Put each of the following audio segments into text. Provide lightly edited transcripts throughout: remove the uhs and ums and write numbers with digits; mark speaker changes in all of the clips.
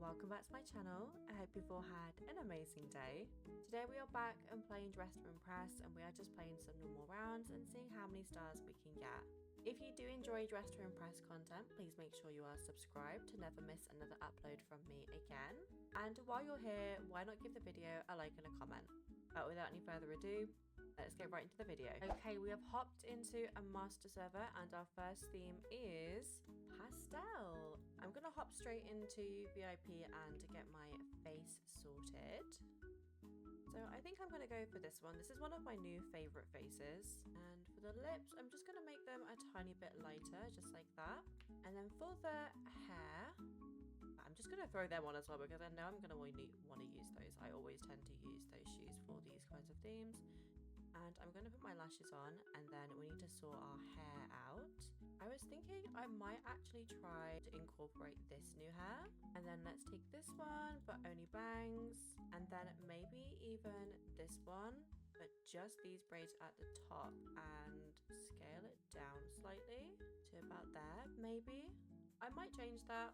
Speaker 1: welcome back to my channel. I hope you've all had an amazing day. Today we are back and playing Dress to Impress, and we are just playing some normal rounds and seeing how many stars we can get. If you do enjoy Dress to Impress content, please make sure you are subscribed to never miss another upload from me again. And while you're here, why not give the video a like and a comment? But without any further ado, let's get right into the video. Okay, we have hopped into a master server and our first theme is Pastel. I'm gonna hop straight into VIP and get my face sorted. So I think I'm gonna go for this one. This is one of my new favorite faces. And for the lips, I'm just gonna make them a tiny bit lighter, just like that. And then for the hair, I'm just gonna throw them on as well because I know I'm gonna want to use those. I always tend to use those shoes for these kinds of themes. And I'm going to put my lashes on, and then we need to sort our hair out. I was thinking I might actually try to incorporate this new hair, and then let's take this one but only bangs, and then maybe even this one but just these braids at the top and scale it down slightly to about there. Maybe I might change that.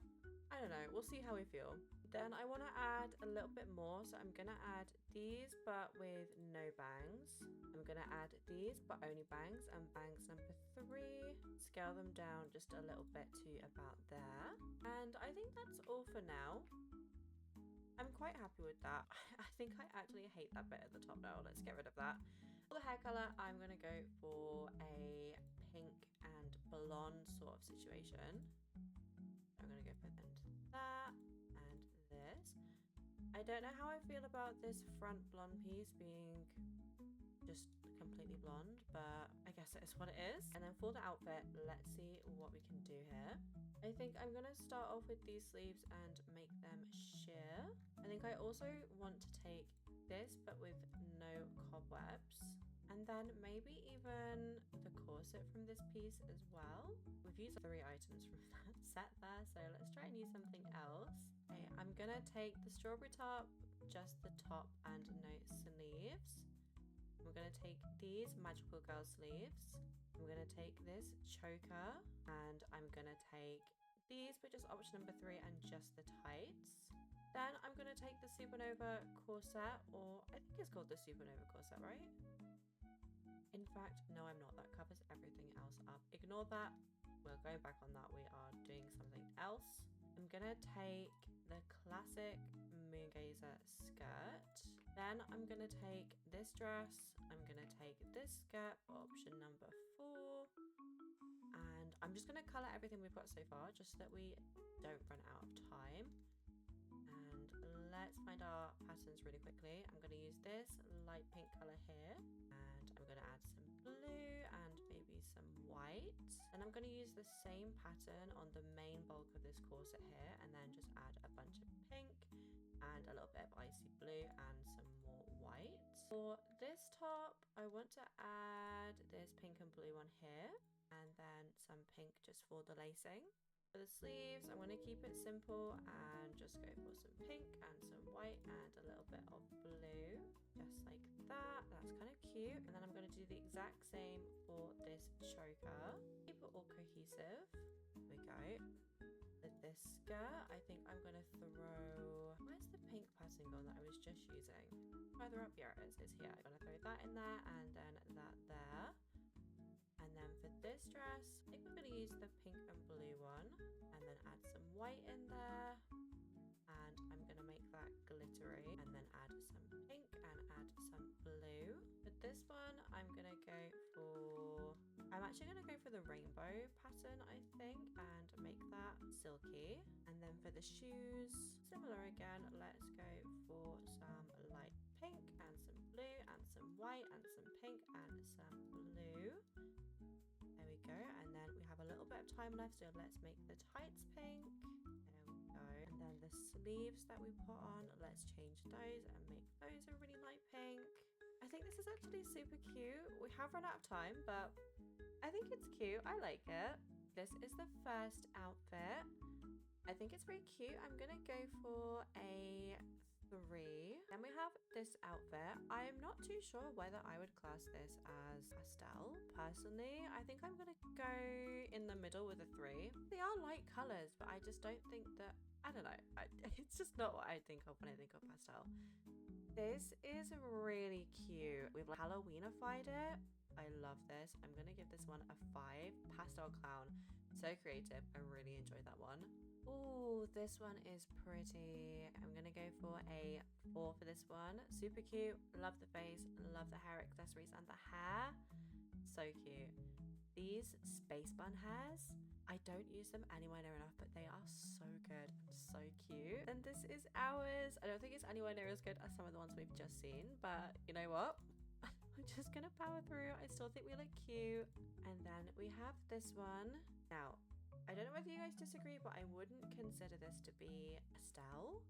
Speaker 1: I don't know, we'll see how we feel. Then I want to add a little bit more, so I'm going to add these but with no bangs. I'm going to add these but only bangs, and bangs number 3. Scale them down just a little bit to about there. And I think that's all for now. I'm quite happy with that. I think I actually hate that bit at the top now. Let's get rid of that. For the hair colour, I'm going to go for a pink and blonde sort of situation. I'm going to go for that and this. I don't know how I feel about this front blonde piece being just completely blonde, but I guess it is what it is. And then for the outfit, let's see what we can do here. I think I'm going to start off with these sleeves and make them sheer. I think I also want to take this but with no cobwebs. And then maybe even the corset from this piece as well. We've used 3 items from that set there, so let's try and use something else. Okay, I'm gonna take the strawberry top, just the top and no sleeves. We're gonna take these magical girl sleeves. I'm gonna take this choker, and I'm gonna take these, but just option number 3 and just the tights. Then I'm gonna take the Supernova corset, or I think it's called the Supernova corset, right? In fact, no, I'm not. That covers everything else up. Ignore that. We're going back on that. We are doing something else. I'm gonna take the classic Moongazer skirt. Then I'm gonna take this dress. I'm gonna take this skirt for option number 4. And I'm just gonna colour everything we've got so far, just so that we don't run out of time. And let's find our patterns really quickly. I'm gonna use this light pink colour here. And I'm going to add some blue and maybe some white. And I'm going to use the same pattern on the main bulk of this corset here, and then just add a bunch of pink and a little bit of icy blue and some more white. For this top, I want to add this pink and blue one here, and then some pink just for the lacing. For the sleeves, I'm going to keep it simple and just go for some pink and some white and a little bit of blue, just like that. That's kind of cute. And then I'm going to do the exact same for this choker. Keep it all cohesive. There we go. With this skirt, I think I'm going to throw... Where's the pink pattern gone that I was just using? Further up, here it is. It's here. I'm going to throw that in there and then that there. And then for this dress, I think we're going to use the pink and blue one and then add some white in there. And I'm going to make that glittery and then add some pink and add some blue. For this one, I'm going to go for... I'm actually going to go for the rainbow pattern, I think, and make that silky. And then for the shoes, similar again, let's go for some light pink and some blue and some white and some pink and some blue. There we go, and then we have a little bit of time left, so let's make the tights pink. There we go. And then the sleeves that we put on, let's change those and make those a really light pink. I think this is actually super cute. We have run out of time, but I think it's cute. I like it. This is the first outfit. I think it's very cute. I'm gonna go for a 3. Then we have this outfit. I am not too sure whether I would class this as pastel. Personally, I think I'm gonna go in the middle with a 3. They are light colors, but I just don't think that I don't know. It's just not what I think of when I think of pastel. This is really cute. We've like Halloweenified it. I love this. I'm gonna give this one a 5. Pastel clown. So creative. I really enjoyed that one. Oh, this one is pretty. I'm gonna go for a 4 for this one. Super cute. Love the face. Love the hair accessories and the hair. So cute. These space bun hairs, I don't use them anywhere near enough, but they are so good and so cute. And this is ours. I don't think it's anywhere near as good as some of the ones we've just seen, but you know what? We're just gonna power through. I still think we look cute. And then we have this one. Now, I don't know whether you guys disagree, but I wouldn't consider this to be Estelle.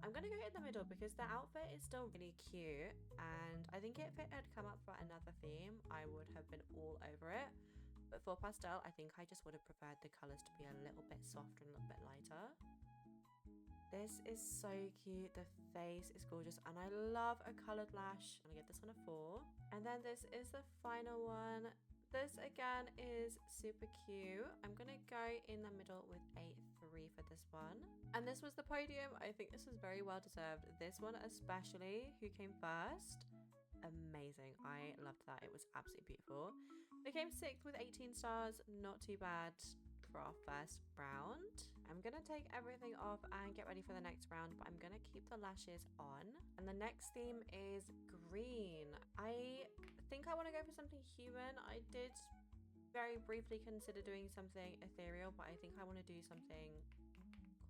Speaker 1: I'm gonna go in the middle because the outfit is still really cute, and I think if it had come up for another theme, I would have been all over it. But for pastel, I think I just would have preferred the colours to be a little bit softer and a little bit lighter. This is so cute. The face is gorgeous, and I love a coloured lash. I'm gonna give this one a 4. And then this is the final one. This again is super cute. I'm gonna go in the middle with a 3 for this one. And this was the podium. I think this was very well deserved. This one especially, who came first, amazing. I loved that. It was absolutely beautiful. We came 6th with 18 stars. Not too bad for our first round. I'm gonna take everything off and get ready for the next round, but I'm gonna keep the lashes on. And the next theme is green. I think I want to go for something human. I did very briefly consider doing something ethereal, but I think I want to do something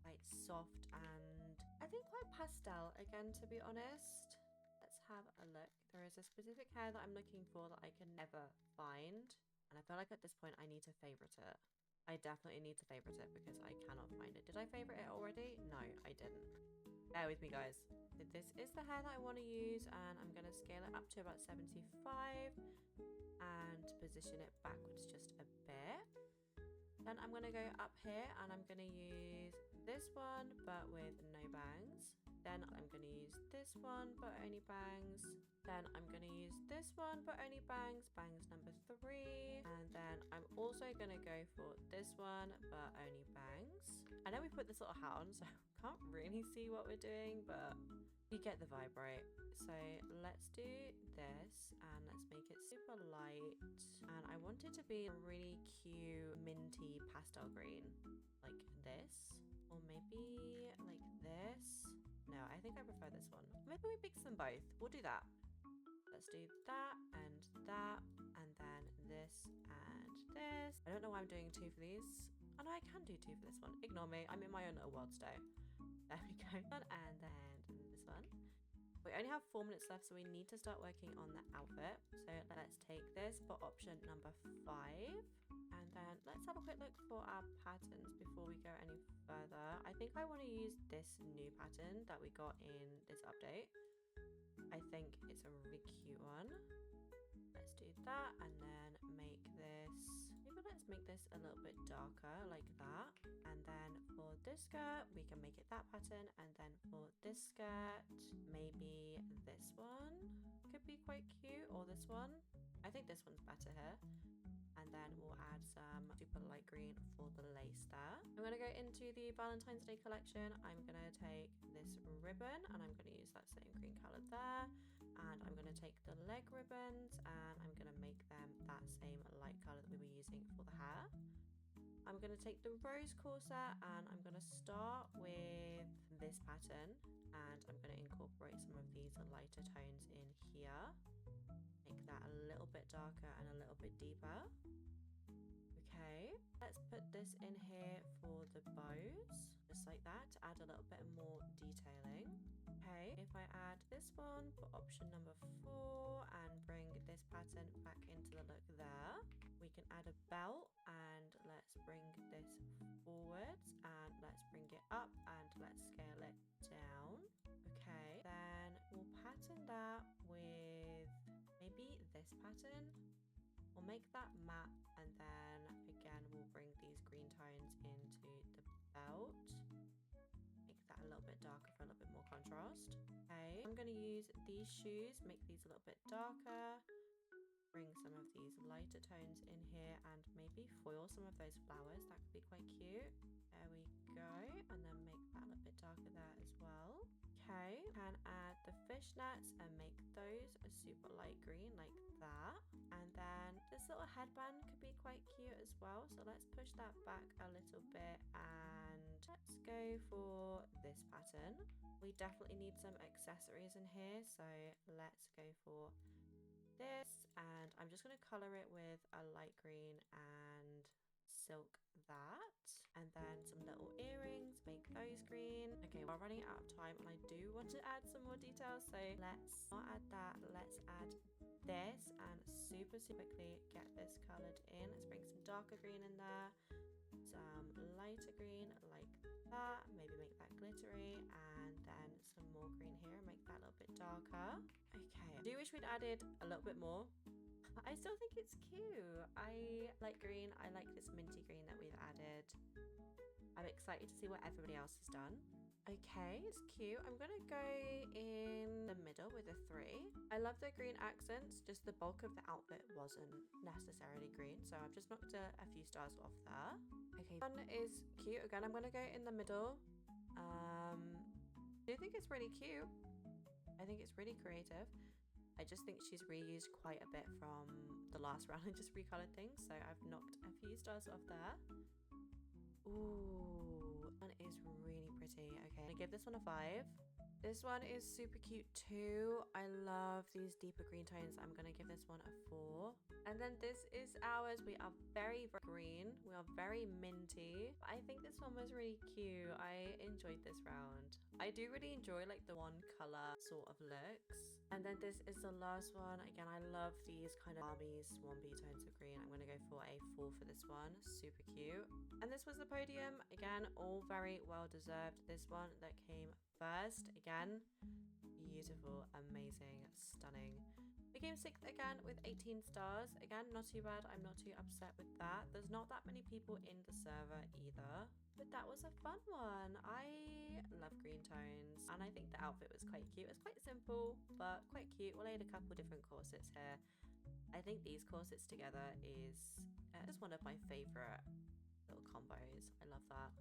Speaker 1: quite soft and I think quite pastel again, to be honest. Let's have a look. There is a specific hair that I'm looking for that I can never find, and I feel like at this point I need to favorite it. I definitely need to favorite it because I cannot find it. Did I favorite it already? No, I didn't. Bear with me, guys. This is the hair that I want to use, and I'm going to scale it up to about 75 and position it backwards just a bit. Then I'm going to go up here and I'm going to use this one but with no bangs. Then I'm going to use this one but only bangs. Then I'm going to use this one but only bangs, bangs number 3. And then I'm also going to go for this one but only bangs. I know we put this little hat on, so I can't really see what we're doing, but you get the vibe, right? So let's do this and let's make it super light. And I want it to be a really cute minty pastel green, like this, or maybe like this. No, I think I prefer this one. Maybe we mix them both. We'll do that. Let's do that, and then this and this. I don't know why I'm doing 2 for these. Oh no, I can do 2 for this one. Ignore me. I'm in my own little world today. There we go. And then this one. We only have 4 minutes left, so we need to start working on the outfit. So let's take this for option number 5. And then let's have a quick look for our patterns before we go any further. I think I want to use this new pattern that we got in this update. I think it's a really cute one. Let's do that and then make this, maybe let's make this a little bit darker like that. And then for this skirt, we can make it that pattern. And then for this skirt, maybe this one could be quite cute, or this one. I think this one's better here. And then we'll add some super light green for the lace there. I'm going to go into the Valentine's Day collection. I'm going to take this ribbon and I'm going to use that same green colour there. And I'm going to take the leg ribbons and I'm going to make them that same light colour that we were using for the hair. I'm going to take the rose corset and I'm going to start with this pattern. And I'm going to incorporate some of these lighter tones in here. Make that a little bit darker and a little bit deeper. Okay, let's put this in here for the bows, just like that, to add a little bit more detailing. Okay, if I add this one for option number 4 and bring this pattern back into the look there, we can add a belt and let's bring this forwards and let's bring it up and let's scale it down. Okay, then we'll pattern that with maybe this pattern. We'll make that matte and then again we'll bring these green tones into the belt. Make that a little bit darker for a little bit more contrast. Okay, I'm going to use these shoes, make these a little bit darker. Bring some of these lighter tones in here and maybe foil some of those flowers. That could be quite cute. There we go. And then make that a little bit darker there as well. Okay, can add the fishnets and make those a super light green like that. And then this little headband could be quite cute as well. So let's push that back a little bit and let's go for this pattern. We definitely need some accessories in here. So let's go for this, and I'm just going to color it with a light green and silk that, and then some little earrings, make those green. Okay, we're running out of time and I do want to add some more details, so let's not add that. Let's add this and super quickly get this colored in. Let's bring some darker green in there, some lighter green like that, maybe make that glittery, and then some more green here, make that a little bit darker. Okay, I do wish we'd added a little bit more. I still think it's cute. I like green. I like this minty green that we've added. I'm excited to see what everybody else has done. Okay, it's cute. I'm gonna go in the middle with a 3. I love the green accents, just the bulk of the outfit wasn't necessarily green, so I've just knocked a few stars off there. Okay, one is cute. Again, I'm gonna go in the middle. I do think it's really cute. I think it's really creative. I just think she's reused quite a bit from the last round and just recolored things, so I've knocked a few stars off there. Ooh, one is really pretty. Okay, I'm gonna give this one a 5. This one is super cute too. I love these deeper green tones. I'm gonna give this one a 4. And then this is ours. We are very green. We are very minty. I think this one was really cute. I enjoyed this round. I do really enjoy like the one color sort of looks. And then this is the last one. Again, I love these kind of army swampy tones of green. I'm gonna go for a 4 for this one. Super cute. And this was the podium. Again, all very well deserved. This one that came first, again, beautiful, amazing, stunning. We came 6th again with 18 stars. Again, not too bad. I'm not too upset with that. There's not that many people in the server either, but that was a fun one. I love green tones and I think the outfit was quite cute. It's quite simple but quite cute. We'll add a couple different corsets here. I think these corsets together is just one of my favorite little combos. I love that.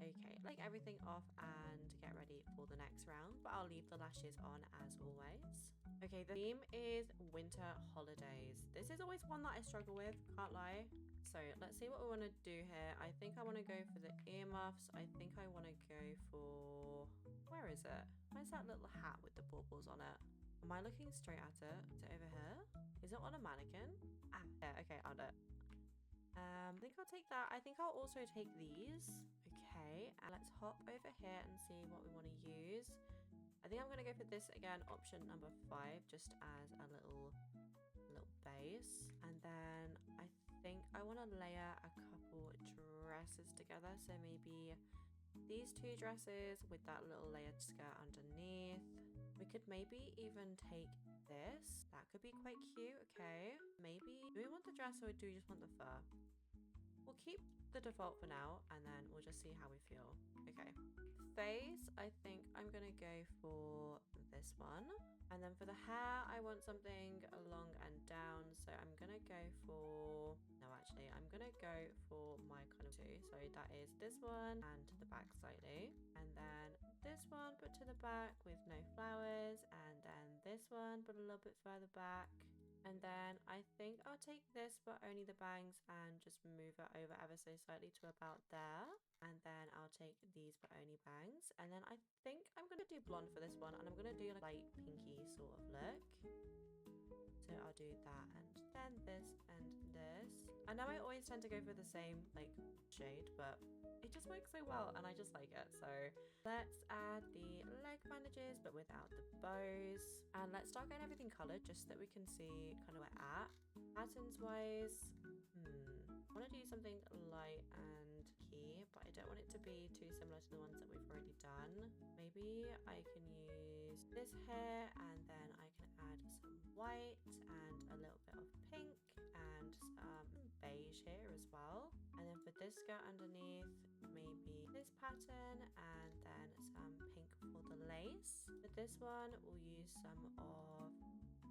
Speaker 1: Okay, like everything off and get ready for the next round, but I'll leave the lashes on as always. Okay, the theme is winter holidays. This is always one that I struggle with, can't lie. So let's see what we want to do here. I think I want to go for the earmuffs. I think I want to go for, where is it? Where's that little hat with the baubles on it? Am I looking straight at it? Is it over here? Is it on a mannequin? Ah, yeah, okay, on it. I think I'll take that. I think I'll also take these. Okay, and let's hop over here and see what we want to use. I think I'm going to go for this again, option number 5, just as a little base. And then I think I want to layer a couple dresses together. So maybe these 2 dresses with that little layered skirt underneath. We could maybe even take this. That could be quite cute. Okay, maybe do we want the dress or do we just want the fur? We'll keep the default for now and then we'll just see how we feel. Okay, face, I think I'm gonna go for this one. And then for the hair, I want something long and down, so I'm gonna go for, no, actually I'm gonna go for my kind of 2. So that is this one and to the back slightly, and then this one but to the back with no flowers, and then this one but a little bit further back. And then I think I'll take this but only the bangs and just move it over ever so slightly to about there. And then I'll take these but only bangs. And then I think I'm going to do blonde for this one. And I'm going to do like a light pinky sort of look. So I'll do that and then this and this. I know I always tend to go for the same like shade, but it just works so well and I just like it. So let's add the leg bandages but without the bows. And let's start getting everything coloured just so that we can see kind of where we're at. Patterns wise, I want to do something light and key, but I don't want it to be too similar to the ones that we've already done. Maybe I can use this hair and then I can add some white and a little bit of pink and some beige here as well. And then for this skirt underneath, maybe this pattern and then some pink for the lace. For this one, we'll use some of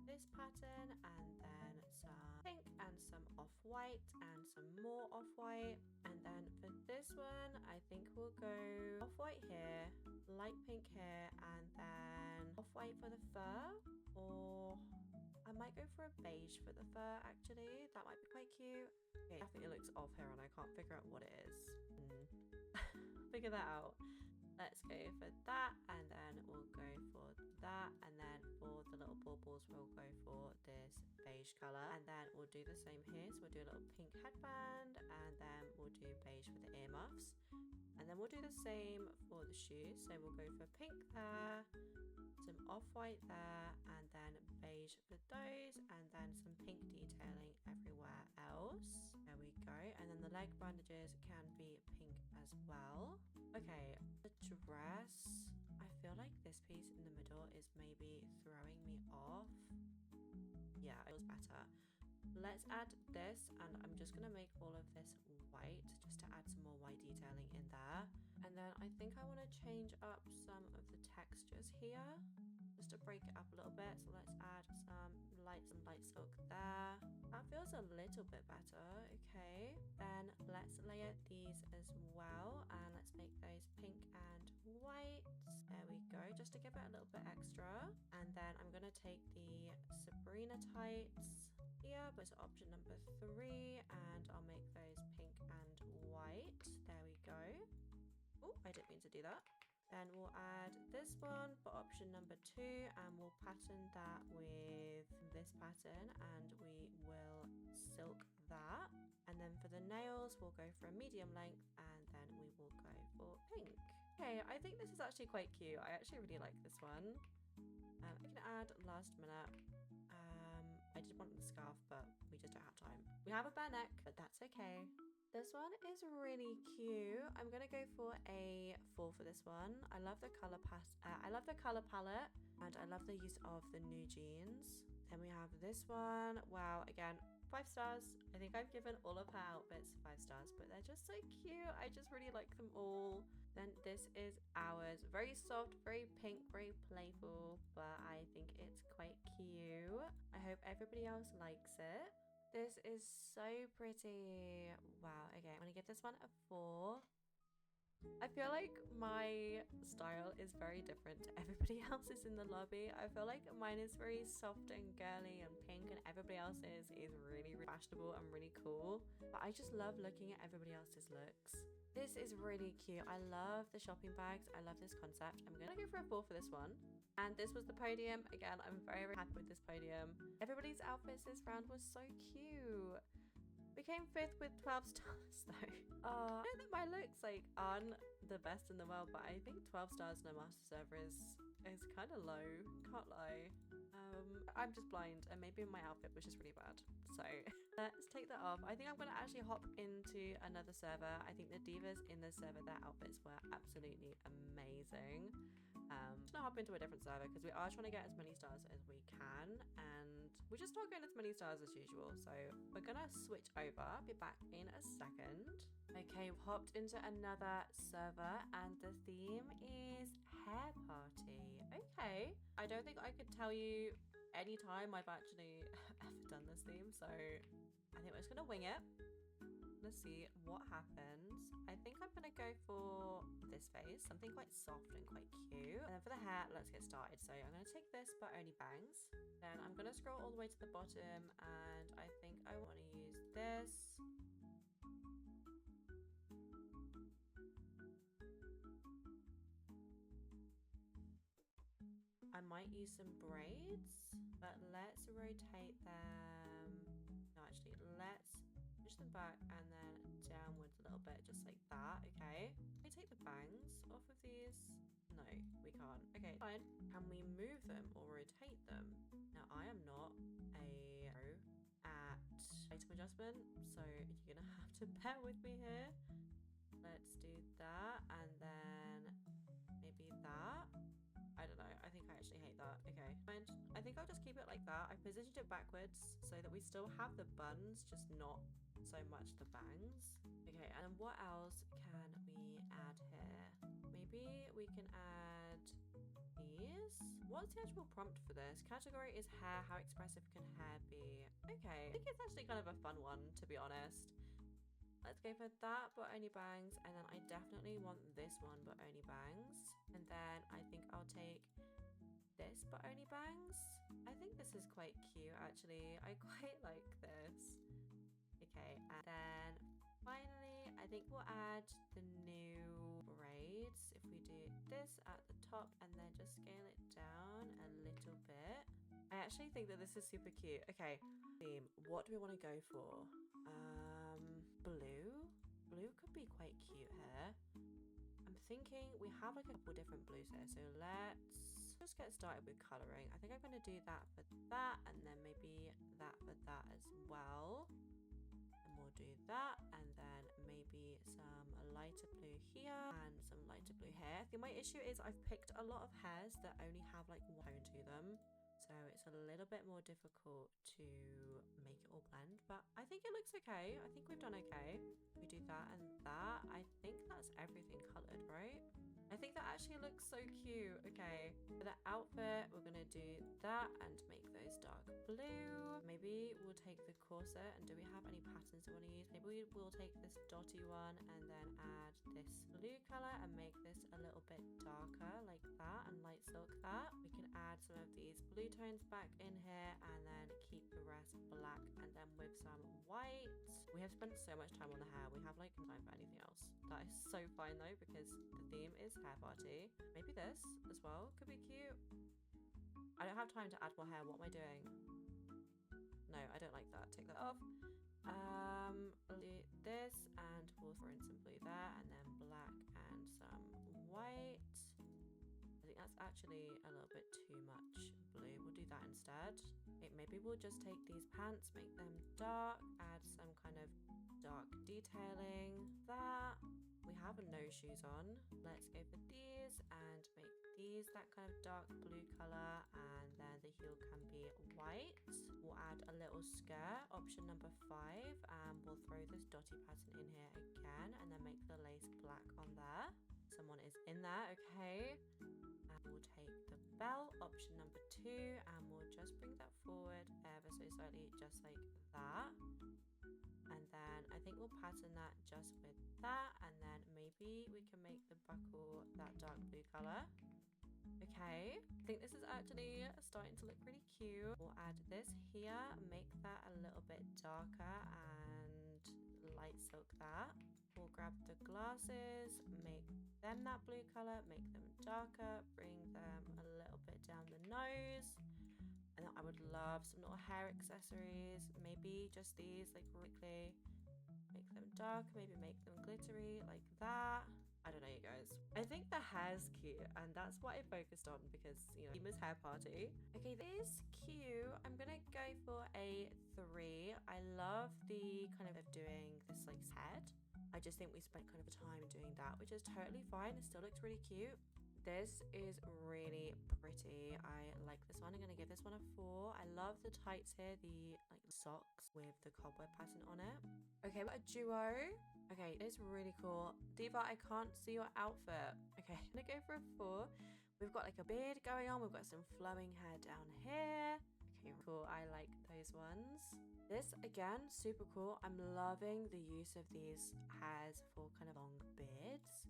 Speaker 1: this pattern and then some pink and some off-white and some more off-white. And And then for this one, I think we'll go off-white here, light pink here, and then off-white for the fur, or I might go for a beige for the fur actually. That might be quite cute. Okay, definitely looks off here and I can't figure out what it is. Figure that out. Let's go for that, and then we'll go for that, and then for the little baubles we'll go for this beige colour, and then we'll do the same here. So we'll do a little pink headband, and then we'll do beige for the earmuffs, and then we'll do the same for the shoes. So we'll go for pink there, some off-white there, and then beige for those, and then some pink detailing everywhere else. There we go. And then the leg bandages can be pink as well. Okay, the dress, I feel like this piece in the middle is maybe throwing me off. Yeah, it was better. Let's add this, and I'm just gonna make all of this white just to add some more white detailing in there. And then I think I want to change up some of the textures here just to break it up a little bit. So let's add some light silk there. That feels a little bit better. Okay, then let's layer these as well, and let's make those pink and white. There we go, just to give it a little bit extra. And then I'm gonna take the Sabrina tights here, but it's option number 3, and I'll make those pink and white. There we go. Oh, I didn't mean to do that. Then we'll add this one for option number 2, and we'll pattern that with this pattern, and we will silk that. And then for the nails, we'll go for a medium length, and then we will go for pink. Okay, I think this is actually quite cute. I actually really like this one. I can add last minute. I did want the scarf, but we just don't have time. We have a bare neck, but that's okay. This one is really cute. I'm gonna go for a 4 for this one. I love the color palette, and I love the use of the new jeans. Then we have this one. Wow, again, 5 stars. I think I've given all of her outfits 5 stars, but they're just so cute. I just really like them all. Then this is ours. Very soft, very pink, very playful, but I think it's quite cute. I hope everybody else likes it. This is so pretty. Wow, okay, I'm gonna give this one a 4. I feel like my style is very different to everybody else's in the lobby. I feel like mine is very soft and girly and pink, and everybody else's is really, really fashionable and really cool. But I just love looking at everybody else's looks. This is really cute. I love the shopping bags. I love this concept. I'm gonna go for a 4 for this one. And this was the podium. Again, I'm very, very happy with this podium. Everybody's outfits this round was so cute. We came 5th with 12 stars though. I know that my looks like aren't the best in the world, but I think 12 stars in a master server is kind of low. Can't lie. I'm just blind, and maybe my outfit was just really bad. So let's take that off. I think I'm gonna actually hop into another server. I think the divas in the server, their outfits were absolutely amazing. I'm just gonna hop into a different server because we are trying to get as many stars as we can, and we're just not getting as many stars as usual. So we're gonna switch over. I'll be back in a second. Okay, we've hopped into another server, and the theme is hair party. Okay, I don't think I could tell you any time I've actually ever done this theme, so I think we're just gonna wing it. Let's see what happens. I think I'm gonna go for this face, something quite soft and quite cute. And then for the hair, let's get started. So I'm gonna take this, but only bangs. Then I'm gonna scroll all the way to the bottom, and I think I want to use this. I might use some braids, but let's rotate them. No, actually, let's push them back and then downwards a little bit, just like that. Okay, can we take the bangs off of these? No, we can't. Okay, fine. Can we move them or rotate them? Now, I am not a pro at item adjustment, so you're gonna have to bear with me here. Let's do that, and then maybe that. I don't know. I think I actually hate that. Okay, fine. I think I'll just keep it like that. I positioned it backwards so that we still have the buns, just not so much the bangs. Okay, and what else can we add here? Maybe we can add these. What's the actual prompt for this? Category is hair. How expressive can hair be? Okay, I think it's actually kind of a fun one, to be honest. Let's go for that, but only bangs. And then I definitely want this one, but only bangs. And then I think I'll take this, but only bangs. I think this is quite cute, actually. I quite like this. Okay, and then finally, I think we'll add the new braids. If we do this at the top and then just scale it down a little bit. I actually think that this is super cute. Okay, theme. What do we want to go for? Blue. Blue could be quite cute here. I'm thinking we have like a couple different blues here, so let's just get started with colouring. I think I'm going to do that for that, and then maybe that for that as well. And we'll do that, and then maybe some lighter blue here and some lighter blue here. I think my issue is I've picked a lot of hairs that only have like one tone to them. So it's a little bit more difficult to make it all blend, but I think it looks okay. I think we've done okay. We do that and that. I think that's everything coloured, right? I think that actually looks so cute. Okay, for the outfit, we're gonna do that and make those dark blue. Maybe we'll take the corset, and do we have any patterns we want to use? Maybe we'll take this dotty one and then add this blue colour and make this a little bit darker like that and light silk that. We can add some of these blue tones back in here and then keep the rest black, and then with some white. We have spent so much time on the hair, we have like no time for anything else. That is so fine though, because the theme is hair party. Maybe this as well could be cute. I don't have time to add more hair. What am I doing? No, I don't like that. Take that off. We'll do this, and we'll throw in some blue there, and then black and some white. I think that's actually a little bit too much blue. We'll do that instead. Okay, maybe we'll just take these pants, make them dark, add some kind of dark detailing. That. We have no shoes on. Let's go for these and make these that kind of dark blue colour, and then the heel can be white. We'll add a little skirt, option number 5, and we'll throw this dotty pattern in here again and then make the lace black on there. Someone is in there, okay. And we'll take the belt, option number 2, and we'll just bring that forward ever so slightly, just like that. And then I think we'll pattern that just with that, and then maybe we can make the buckle that dark blue colour. Okay, I think this is actually starting to look pretty cute. We'll add this here, make that a little bit darker and light silk that. We'll grab the glasses, make them that blue colour, make them darker, bring them a little bit down the nose. And I would love some little hair accessories, maybe just these, like quickly make them dark, maybe make them glittery like that. I don't know, you guys. I think the hair's cute, and that's what I focused on because, you know, Emma's hair party. Okay, this is cute. I'm gonna go for a 3. I love the kind of doing this like head. I just think we spent kind of a time doing that, which is totally fine. It still looks really cute. This is really pretty. I like this one. I'm going to give this one a 4. I love the tights here, the like socks with the cobweb pattern on it. Okay, but a duo. Okay, it's really cool. Diva, I can't see your outfit. Okay, I'm going to go for a 4. We've got like a beard going on. We've got some flowing hair down here. Okay, cool. I like those ones. This, again, super cool. I'm loving the use of these hairs for kind of long beards.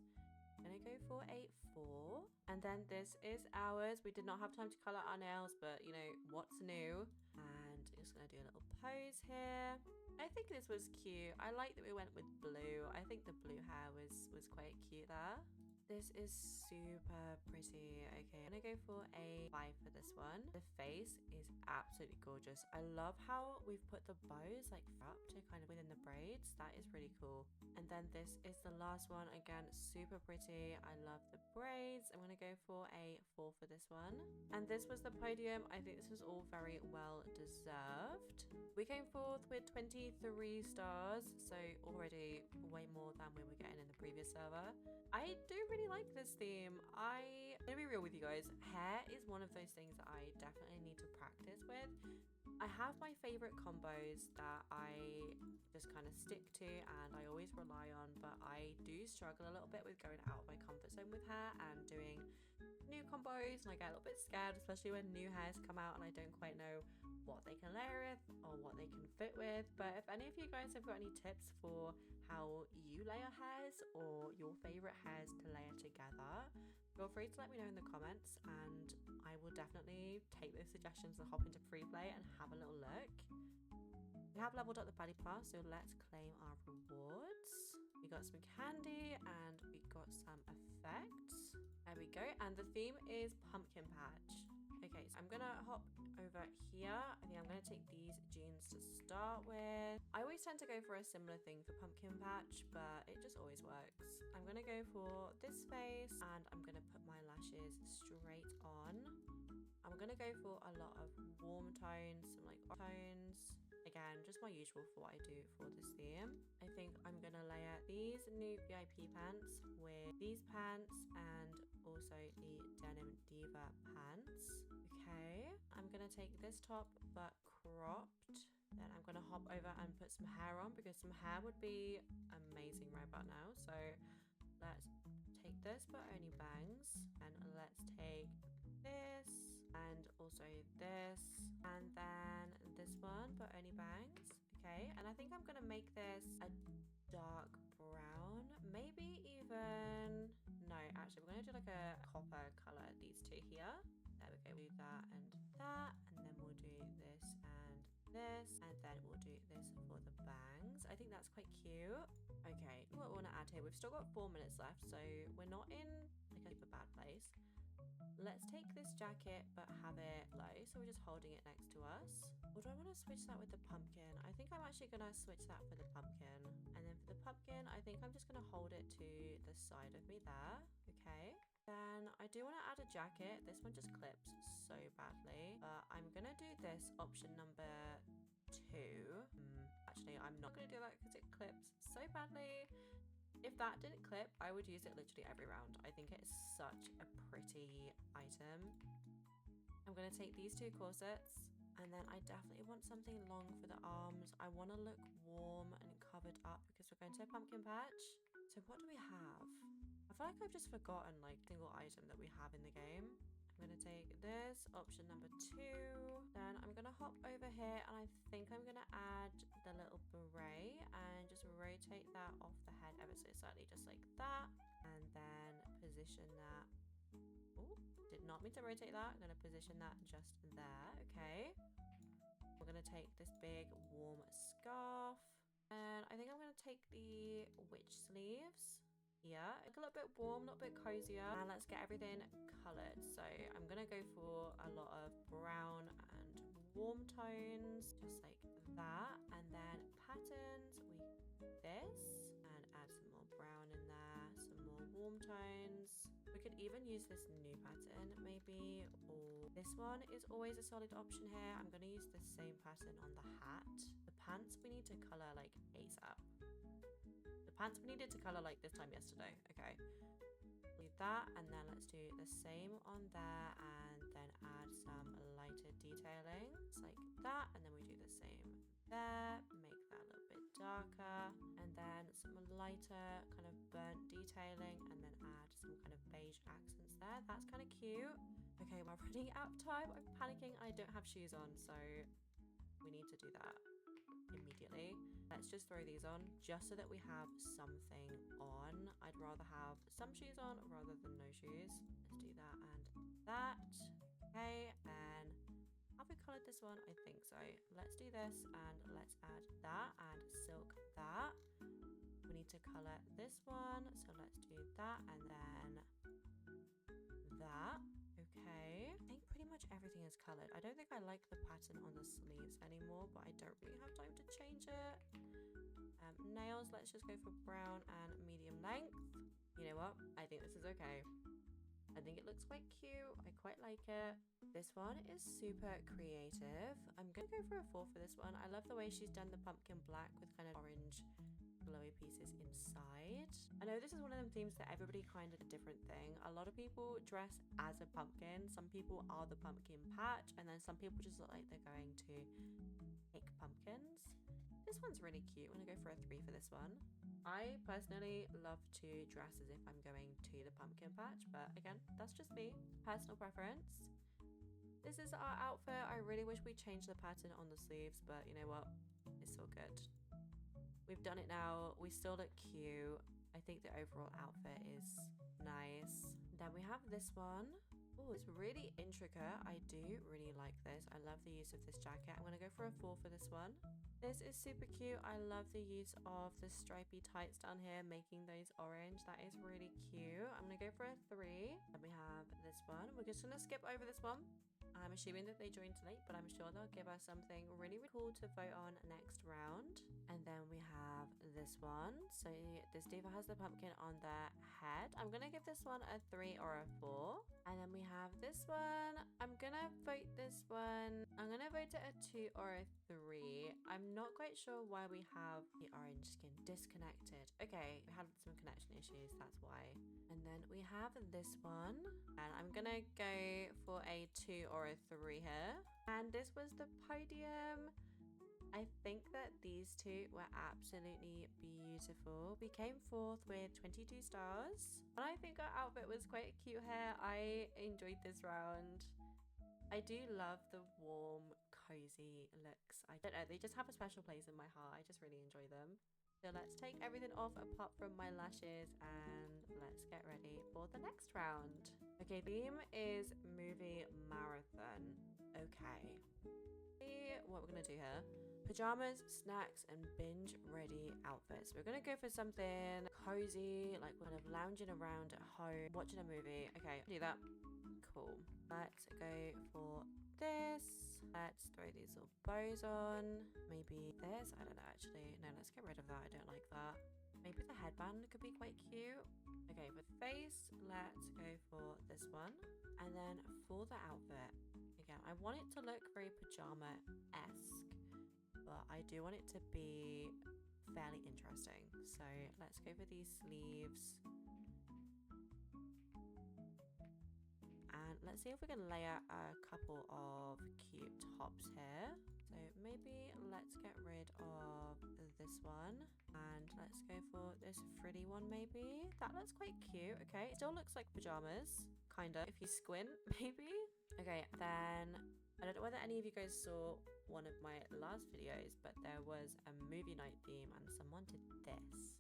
Speaker 1: I'm gonna go for a 4. And then this is ours. We did not have time to colour our nails, but you know, what's new? And just gonna do a little pose here. I think this was cute. I like that we went with blue. I think the blue hair was quite cute there. This is super pretty. Okay, I'm gonna go for a 5 for this one. The face is absolutely gorgeous. I love how we've put the bows like up to kind of within the braids. That is really cool. And then this is the last one. Again, super pretty. I love the braids. I'm gonna go for a 4 for this one. And this was the podium. I think this was all very well deserved. We came forth with 23 stars, so already way more than we were getting in the previous server. I do really like this theme. I'm gonna be real with you guys. Hair is one of those things that I definitely need to practice with. I have my favorite combos that I just kind of stick to and I always rely on, but I do struggle a little bit with going out of my comfort zone with hair and doing new combos combos, and I get a little bit scared, especially when new hairs come out and I don't quite know what they can layer with or what they can fit with. But if any of you guys have got any tips for how you layer hairs or your favorite hairs to layer together, feel free to let me know in the comments, and I will definitely take those suggestions and hop into free play and have a little look. We have leveled up the body pass, so let's claim our rewards. We got some candy and we got some effects. There we go. And the theme is pumpkin patch. Okay, so I'm gonna hop over here. I think I'm gonna take these jeans to start with. I always tend to go for a similar thing for pumpkin patch, but it just always works. I'm gonna go for this face and I'm gonna put my lashes straight on. I'm gonna go for a lot of warm tones, some like tones. Again, just my usual for what I do for this theme. I think I'm gonna layer these new VIP pants with these pants and also the Denim Diva pants. Okay, I'm gonna take this top but cropped. Then I'm gonna hop over and put some hair on because some hair would be amazing right about now. So let's take this but only bangs, and let's take this and also this, and then this one but only bangs. Okay, and I think I'm gonna make this a dark brown, maybe even, no, actually we're gonna do like a copper color, these two here. There we go, we'll do that, and then we'll do this and this, and then we'll do this for the bangs. I think that's quite cute. Okay, what we want to add here, we've still got 4 minutes left, so we're not in like a super bad place. Let's take this jacket but have it low, so we're just holding it next to us. Or do I want to switch that with the pumpkin? I think I'm actually going to switch that for the pumpkin. And then for the pumpkin, I think I'm just going to hold it to the side of me there. Okay. Then I do want to add a jacket. This one just clips so badly, but I'm going to do this option number 2. Actually, I'm not going to do that because it clips so badly. If that didn't clip, I would use it literally every round. I think it's such a pretty item. I'm going to take these 2 corsets, and then I definitely want something long for the arms. I want to look warm and covered up because we're going to a pumpkin patch. So what do we have? I feel like I've just forgotten like single item that we have in the game. I'm going to take this, option number 2. Then I'm going to hop over here and I think I'm going to add the little beret and just rotate that off the head ever so slightly, just like that. And then position that. Oh, did not mean to rotate that. I'm going to position that just there. Okay. We're going to take this big warm scarf. And I think I'm going to take the witch sleeves. Yeah, a little bit warm, a little bit cozier, and let's get everything colored. So I'm gonna go for a lot of brown and warm tones, just like that. And then patterns, we this and add some more brown in there, some more warm tones. We could even use this new pattern maybe, or this one is always a solid option here. I'm gonna use the same pattern on the hat. The pants we need to color like ASAP. Pants we needed to color like this time yesterday. Okay, do that, and then let's do the same on there, and then add some lighter detailing, just like that. And then we do the same there, make that a little bit darker, and then some lighter kind of burnt detailing, and then add some kind of beige accents there. That's kind of cute. Okay, we're running out of time. I'm panicking. I don't have shoes on, so we need to do that immediately. Let's just throw these on just so that we have something on. I'd rather have some shoes on rather than no shoes. Let's do that and that. Okay, and have we colored this one? I think so. Let's do this and let's add that and silk that. We need to color this one, so let's do that and then that. Okay, I think pretty much everything is colored. I don't think I like the pattern on the sleeves anymore, but I don't really have time to change it. Nails, let's just go for brown and medium length. You know what? I think this is okay. I think it looks quite cute. I quite like it. This one is super creative. I'm gonna go for a 4 for this one. I love the way she's done the pumpkin black with kind of orange glowy pieces inside. I know this is one of them themes that everybody kind of a different thing. A lot of people dress as a pumpkin. Some people are the pumpkin patch, and then some people just look like they're going to pick pumpkins. This one's really cute. I'm gonna go for a 3 for this one. I personally love to dress as if I'm going to the pumpkin patch, but again, that's just me, personal preference. This is our outfit. I really wish we changed the pattern on the sleeves, but you know what? It's all good. We've done it now. We still look cute. I think the overall outfit is nice. Then we have this one. Oh, it's really intricate. I do really like this. I love the use of this jacket. I'm gonna go for a 4 for this one. This is super cute. I love the use of the stripy tights down here, making those orange. That is really cute. I'm gonna go for a 3. Then we have this one. We're just gonna skip over this one. I'm assuming that they joined late, but I'm sure they'll give us something really, really cool to vote on next round. And then we have this one. So this diva has the pumpkin on their head. I'm gonna give this one a 3 or a 4. And then we have this one. I'm gonna vote this one. I'm gonna vote it a 2 or a 3. I'm not quite sure why we have the orange skin disconnected. Okay, we had some connection issues, that's why. And then we have this one. And I'm gonna go for a 2 or a 3 here. And this was the podium. I think that these two were absolutely beautiful. We came fourth with 22 stars. And I think our outfit was quite cute here. I enjoyed this round. I do love the warm, cozy looks. I don't know, they just have a special place in my heart. I just really enjoy them. So let's take everything off apart from my lashes and let's get ready for the next round. Okay, theme is movie marathon. Okay. What we're gonna do here. Pajamas, snacks, and binge ready outfits. We're gonna go for something cozy, like we're kind of lounging around at home, watching a movie. Okay, do that. Cool. Let's go for this. Let's throw these little bows on. Maybe this. I don't know actually. No, let's get rid of that. I don't like that. Maybe the headband could be quite cute. Okay, for the face, let's go for this one. And then for the outfit, again, I want it to look very pajama-esque, but I do want it to be fairly interesting. So let's go for these sleeves. And let's see if we can layer a couple of cute tops here. So maybe let's get rid of this one and let's go for this frilly one maybe. That looks quite cute. Okay, it still looks like pajamas, kind of, if you squint, maybe. Okay, then I don't know whether any of you guys saw one of my last videos, but there was a movie night theme and someone did this.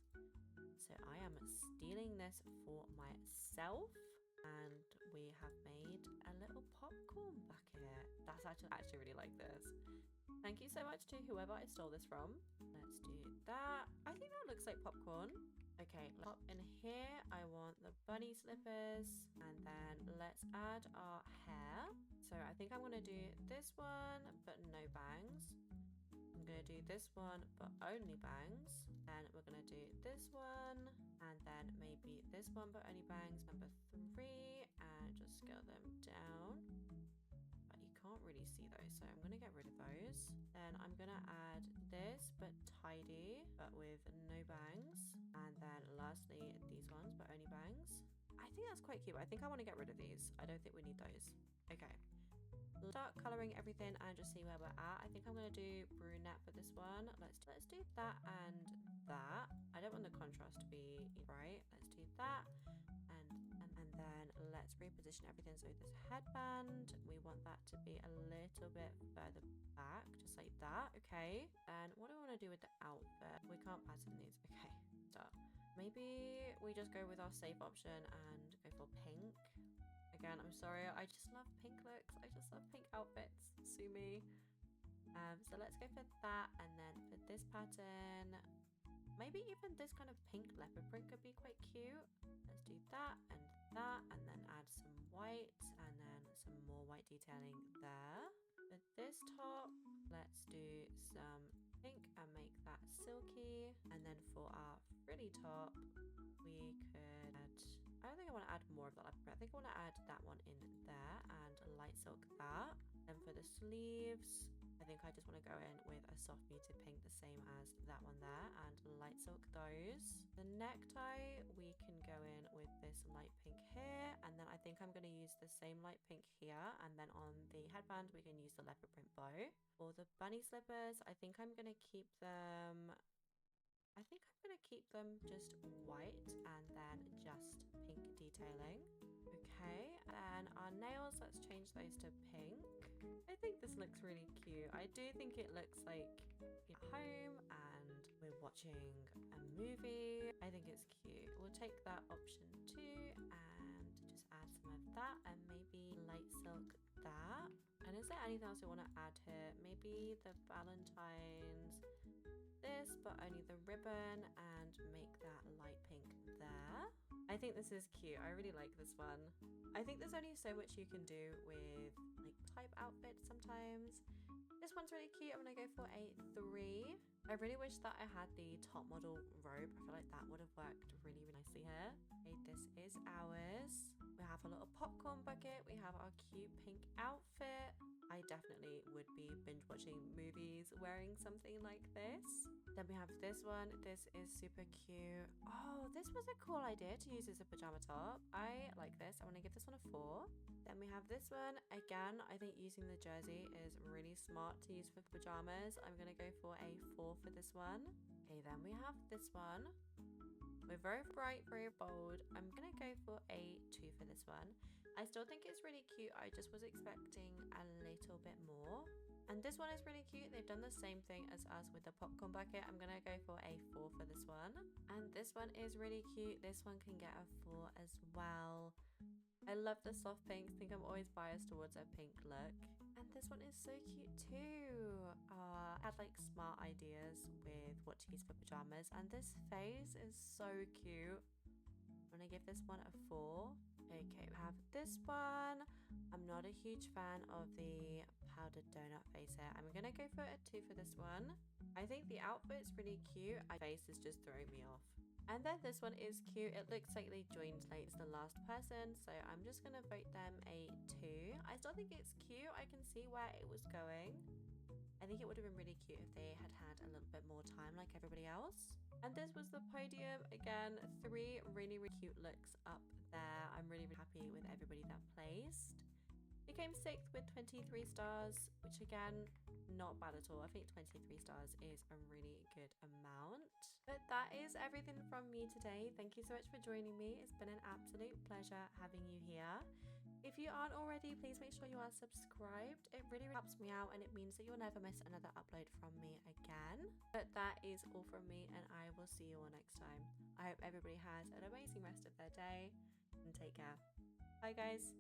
Speaker 1: So I am stealing this for myself. And we have made a little popcorn back here. That's actually really like this. Thank you so much to whoever I stole this from. Let's do that. I think that looks like popcorn. Okay, up in here, I want the bunny slippers. And then let's add our hair. So I think I'm gonna do this one, but no bangs. I'm gonna do this one, but only bangs. Then we're gonna do this one, and then maybe this one, but only bangs, number 3, and just scale them down. But you can't really see those, so I'm gonna get rid of those. Then I'm gonna add this, but tidy, but with no bangs. And then lastly, these ones, but only bangs. I think that's quite cute. I think I want to get rid of these. I don't think we need those. Okay. Start colouring everything and just see where we're at. I think I'm going to do brunette for this one. Let's do that and that. I don't want the contrast to be right. Let's do that and then let's reposition everything. So this headband, we want that to be a little bit further back, just like that. Okay. And what do I want to do with the outfit? We can't pattern these. Okay. Start. Maybe we just go with our safe option and go for pink. Again, I'm sorry, I just love pink looks. I just love pink outfits. Sue me. So let's go for that. And then for this pattern, maybe even this kind of pink leopard print could be quite cute. Let's do that, and then add some white, and then some more white detailing there. For this top, let's do some pink and make that silky. And then for our frilly top, we could add, I don't think I want to add more of that leopard print. I think I want to add that one in there and light silk that. And for the sleeves, I think I just want to go in with a soft muted pink, the same as that one there, and light silk those. The necktie, we can go in with this light pink here, and then I think I'm going to use the same light pink here, and then on the headband we can use the leopard print bow. For the bunny slippers, I think I'm going to keep them just white and then just pink detailing. Okay, and our nails, let's change those to pink. I think this looks really cute. I do think it looks like you're at home and we're watching a movie. I think it's cute. We'll take that option too and just add some of that and maybe light silk that. And is there anything else I want to add here? Maybe the Valentine's this, but only the ribbon, and make that light pink there. I think this is cute. I really like this one. I think there's only so much you can do with like type outfits sometimes. This one's really cute. I'm gonna go for a 3. I really wish that I had the top model robe. I feel like that would have worked really, really nicely here. Okay, this is ours. We have a little popcorn bucket. We have our cute pink outfit. I definitely would be binge watching movies wearing something like this. Then we have this one. This is super cute. Oh, this was a cool idea to use as a pajama top. I like this. I want to give this one a 4. Then we have this one. Again, I think using the jersey is really smart to use for pajamas. I'm going to go for a 4 for this one. Okay, then we have this one. We're very bright, very bold. I'm going to go for a 2 for this one. I still think it's really cute. I just was expecting a little bit more. And this one is really cute. They've done the same thing as us with the popcorn bucket. I'm going to go for a 4 for this one. And this one is really cute. This one can get a 4 as well. I love the soft pinks. I think I'm always biased towards a pink look. And this one is so cute too. I had like smart ideas with what to use for pajamas. And this face is so cute. I'm going to give this one a 4. Okay, we have this one. I'm not a huge fan of the powdered donut face here. I'm gonna go for a 2 for this one. I think the outfit's really cute. My face is just throwing me off. And then this one is cute. It looks like they joined late as the last person, so I'm just gonna vote them a 2. I still think it's cute. I can see where it was going. I think it would have been really cute if they had had a little bit more time like everybody else. And this was the podium. Again, 3 really, really cute looks up there. I'm really, really happy with everybody that placed. We came 6th with 23 stars, which again, not bad at all. I think 23 stars is a really good amount. But that is everything from me today. Thank you so much for joining me. It's been an absolute pleasure having you here. If you aren't already, please make sure you are subscribed. It really helps me out and it means that you'll never miss another upload from me again. But that is all from me and I will see you all next time. I hope everybody has an amazing rest of their day and take care. Bye guys.